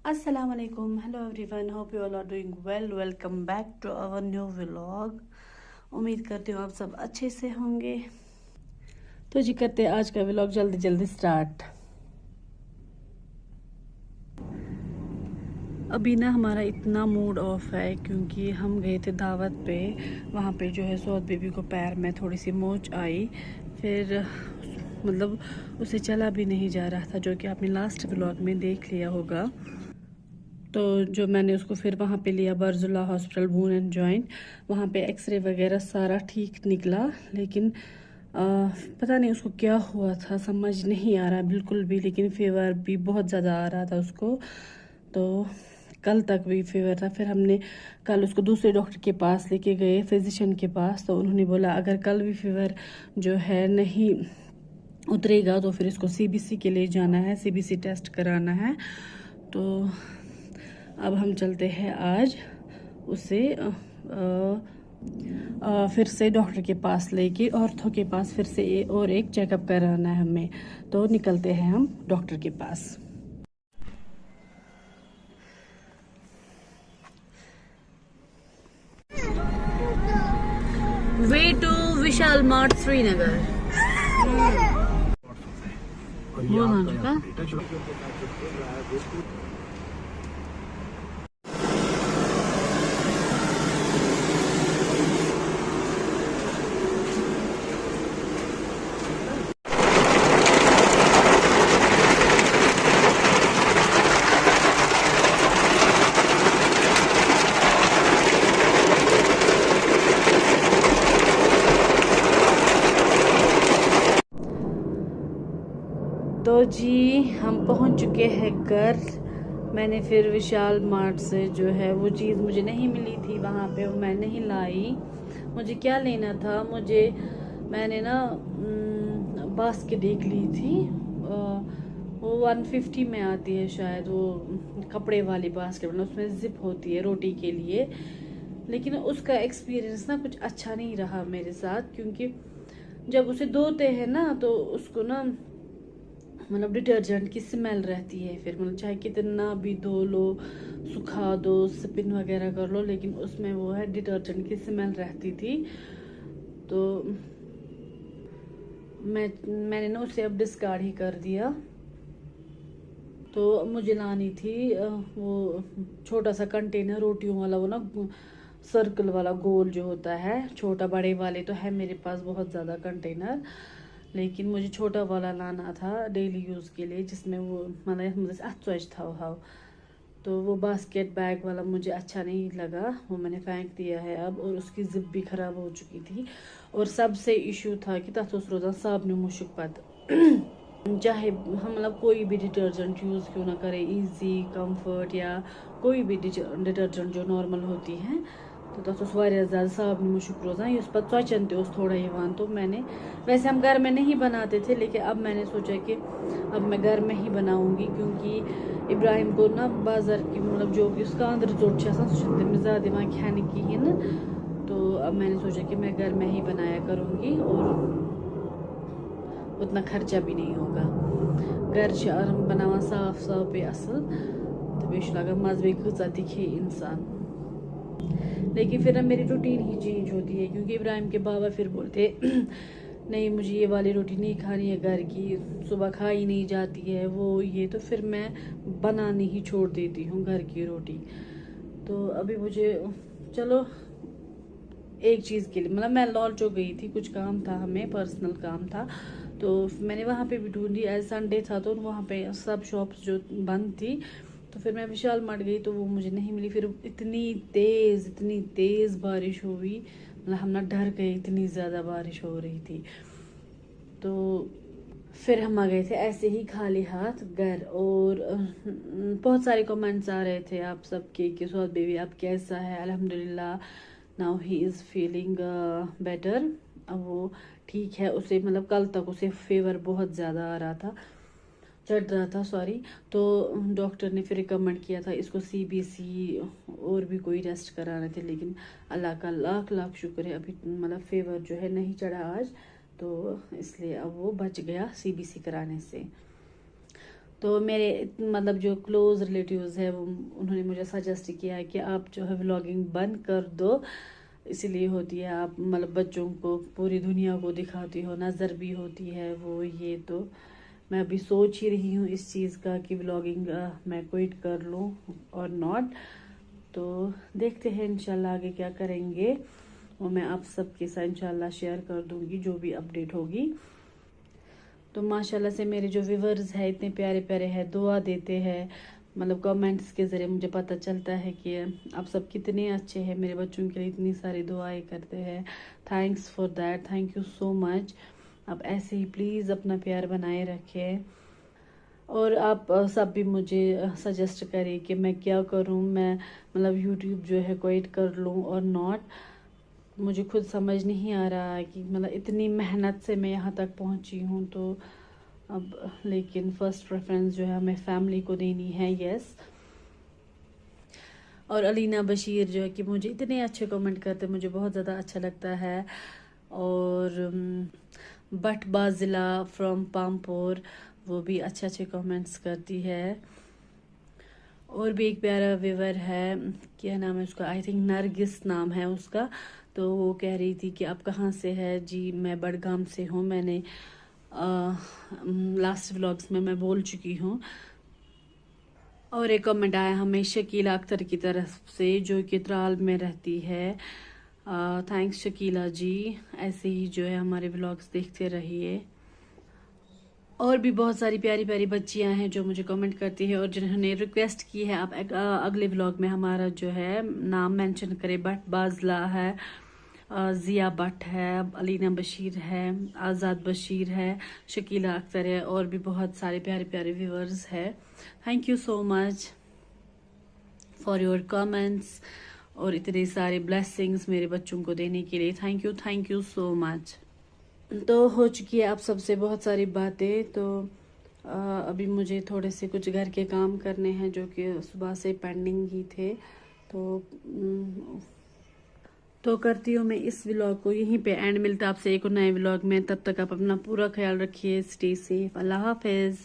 अस्सलाम वालेकुम, hello everyone, hope you all are doing well. Welcome back to our new vlog. उम्मीद करती हूँ आप सब अच्छे से होंगे। तो जी करते हैं आज का व्लॉग जल्दी जल्दी स्टार्ट। अभी ना हमारा इतना मूड ऑफ है क्योंकि हम गए थे दावत पे। वहाँ पे जो है सौद बेबी को पैर में थोड़ी सी मोच आई, फिर मतलब उसे चला भी नहीं जा रहा था, जो कि आपने लास्ट व्लॉग में देख लिया होगा। तो जो मैंने उसको फिर वहाँ पे लिया बर्जुला हॉस्पिटल बून एंड जॉइंट। वहाँ पे एक्सरे वगैरह सारा ठीक निकला, लेकिन पता नहीं उसको क्या हुआ था, समझ नहीं आ रहा बिल्कुल भी। लेकिन फीवर भी बहुत ज़्यादा आ रहा था उसको, तो कल तक भी फीवर था। फिर हमने कल उसको दूसरे डॉक्टर के पास लेके गए, फिजिशियन के पास। तो उन्होंने बोला अगर कल भी फीवर जो है नहीं उतरेगा तो फिर इसको सीबीसी के लिए जाना है, सीबीसी टेस्ट कराना है। तो अब हम चलते हैं आज उसे फिर से डॉक्टर के पास लेके, ऑर्थो के पास फिर से और एक चेकअप कराना है हमें। तो निकलते हैं हम डॉक्टर के पास। Way to Vishal mart Srinagar. तो जी हम पहुंच चुके हैं घर। मैंने फिर विशाल मार्ट से जो है वो चीज़ मुझे नहीं मिली थी वहाँ पे, वो मैं नहीं लाई। मुझे क्या लेना था, मैंने ना बास्केट देख ली थी। वो 150 में आती है शायद, वो कपड़े वाली बास्केट, मतलब उसमें जिप होती है रोटी के लिए। लेकिन उसका एक्सपीरियंस ना कुछ अच्छा नहीं रहा मेरे साथ, क्योंकि जब उसे धोते हैं ना तो उसको ना मतलब डिटर्जेंट की स्मेल रहती है। फिर मतलब चाहे कितना भी धो लो, सुखा दो, स्पिन वगैरह कर लो, लेकिन उसमें वो है डिटर्जेंट की स्मेल रहती थी। तो मैंने ना उसे अब डिस्कार्ड ही कर दिया। तो मुझे लानी थी वो छोटा सा कंटेनर रोटियों वाला, वो ना सर्कल वाला गोल जो होता है। छोटा बड़े वाले तो है मेरे पास बहुत ज़्यादा कंटेनर, लेकिन मुझे छोटा वाला लाना था डेली यूज़ के लिए, जिसमें वो मतलब अच्छा था। तो वो बास्केट बैग वाला मुझे अच्छा नहीं लगा, वो मैंने फेंक दिया है अब। और उसकी जिप भी ख़राब हो चुकी थी। और सबसे इशू था कि तथ उस रोज़ा साबन मुश्क पत चाहे हम मतलब कोई भी डिटर्जेंट यूज़ क्यों ना करें, इजी कंफर्ट या कोई भी डिटर्जेंट जो नॉर्मल होती हैं, तो तथ ज़्यादा साबन मुश्क रोजान इस पर त्वचन तोस थोड़ा यवान। तो मैंने, वैसे हम घर में नहीं बनाते थे, लेकिन अब मैंने सोचा कि अब मैं घर में ही बनाऊंगी, क्योंकि इब्राहिम को ना बाजार की मतलब जो भी उसका अंदर जोट ज़्यादा वहाँ खाने की ही ना। तो अब मैंने सोचा कि मैं घर में ही बनाया करूँगी और उतना खर्चा भी नहीं होगा। घर बनावा साफ साफ पे असल, तो बेश लगा मज़ बे कचा दिखे इंसान। लेकिन फिर अब मेरी रूटीन ही चेंज होती है, क्योंकि इब्राहिम के बाबा फिर बोलते नहीं मुझे ये वाली रोटी नहीं खानी है घर की, सुबह खाई नहीं जाती है वो ये। तो फिर मैं बनानी ही छोड़ देती हूँ घर की रोटी। तो अभी मुझे चलो एक चीज़ के लिए मतलब मैं लॉल चौक गई थी, कुछ काम था, हमें पर्सनल काम था। तो मैंने वहाँ पे भी ढूंढी, एज संडे था तो वहाँ पे सब शॉप्स जो बंद थी। तो फिर मैं विशाल मार्ट गई तो वो मुझे नहीं मिली। फिर इतनी तेज़ बारिश हुई, मतलब हम ना डर गए, इतनी ज़्यादा बारिश हो रही थी। तो फिर हम आ गए थे ऐसे ही खाली हाथ घर। और बहुत सारे कमेंट्स आ रहे थे आप सबके कि सौद बेबी अब कैसा है। अल्हम्दुलिल्लाह now he is feeling better. अब वो ठीक है। उसे मतलब कल तक उसे फीवर बहुत ज़्यादा आ रहा था, चढ़ रहा था सॉरी। तो डॉक्टर ने फिर रिकमेंड किया था इसको सीबीसी और भी कोई टेस्ट कराने थे, लेकिन अल्लाह का लाख लाख शुक्र है अभी मतलब फीवर जो है नहीं चढ़ा आज। तो इसलिए अब वो बच गया सीबीसी कराने से। तो मेरे मतलब जो क्लोज रिलेटिव्स है वो उन्होंने मुझे सजेस्ट किया है कि आप जो है व्लॉगिंग बंद कर दो, इसलिए होती है आप मतलब बच्चों को पूरी दुनिया को दिखाती हो, नज़र भी होती है वो ये। तो मैं अभी सोच ही रही हूँ इस चीज़ का कि व्लॉगिंग मैं क्विट कर लूँ और नॉट। तो देखते हैं इंशाल्लाह आगे क्या करेंगे, और मैं आप सबके साथ इंशाल्लाह शेयर कर दूँगी जो भी अपडेट होगी। तो माशाल्लाह से मेरे जो व्यूवर्स हैं इतने प्यारे प्यारे हैं, दुआ देते हैं, मतलब कमेंट्स के ज़रिए मुझे पता चलता है कि आप सब कितने अच्छे हैं, मेरे बच्चों के लिए इतनी सारी दुआएं करते हैं। Thanks for that, thank you so much. आप ऐसे ही प्लीज़ अपना प्यार बनाए रखें, और आप सब भी मुझे सजेस्ट करें कि मैं क्या करूं, मैं मतलब यूट्यूब जो है क्विट कर लूं और नॉट। मुझे खुद समझ नहीं आ रहा है कि मतलब इतनी मेहनत से मैं यहाँ तक पहुँची हूँ, तो अब लेकिन फ़र्स्ट प्रेफरेंस जो है हमें फैमिली को देनी है। यस। और अलीना बशीर जो है कि मुझे इतने अच्छे कमेंट करते, मुझे बहुत ज़्यादा अच्छा लगता है। और बट बाजिला फ्रॉम पामपुर, वो भी अच्छे अच्छे कमेंट्स करती है। और भी एक प्यारा व्यूवर है, क्या नाम है उसका, आई थिंक नरगिस नाम है उसका। तो वो कह रही थी कि आप कहाँ से है जी, मैं बडगाम से हूँ। मैंने लास्ट व्लॉग्स में मैं बोल चुकी हूँ। और एक कमेंट आया हमें शकीला अख्तर की तरफ से जो कि त्राल में रहती है। थैंक्स शकीला जी, ऐसे ही जो है हमारे व्लॉग्स देखते रहिए। और भी बहुत सारी प्यारी प्यारी बच्चियां हैं जो मुझे कमेंट करती है और जिन्होंने रिक्वेस्ट की है आप अगले व्लॉग में हमारा जो है नाम मेंशन करें। बट बाजला है, ज़िया भट्ट है, अलीना बशीर है, आज़ाद बशीर है, शकीला अख्तर है, और भी बहुत सारे प्यारे प्यारे व्यूअर्स है। Thank you so much for your comments और इतने सारे ब्लेसिंग्स मेरे बच्चों को देने के लिए। Thank you so much. तो हो चुकी है आप सबसे बहुत सारी बातें। तो अभी मुझे थोड़े से कुछ घर के काम करने हैं जो कि सुबह से पेंडिंग ही थे। तो करती हूँ मैं इस व्लॉग को यहीं पे एंड। मिलता है आपसे एक और नए व्लॉग में, तब तक आप अपना पूरा ख्याल रखिए। Stay safe. अल्लाह हाफिज़।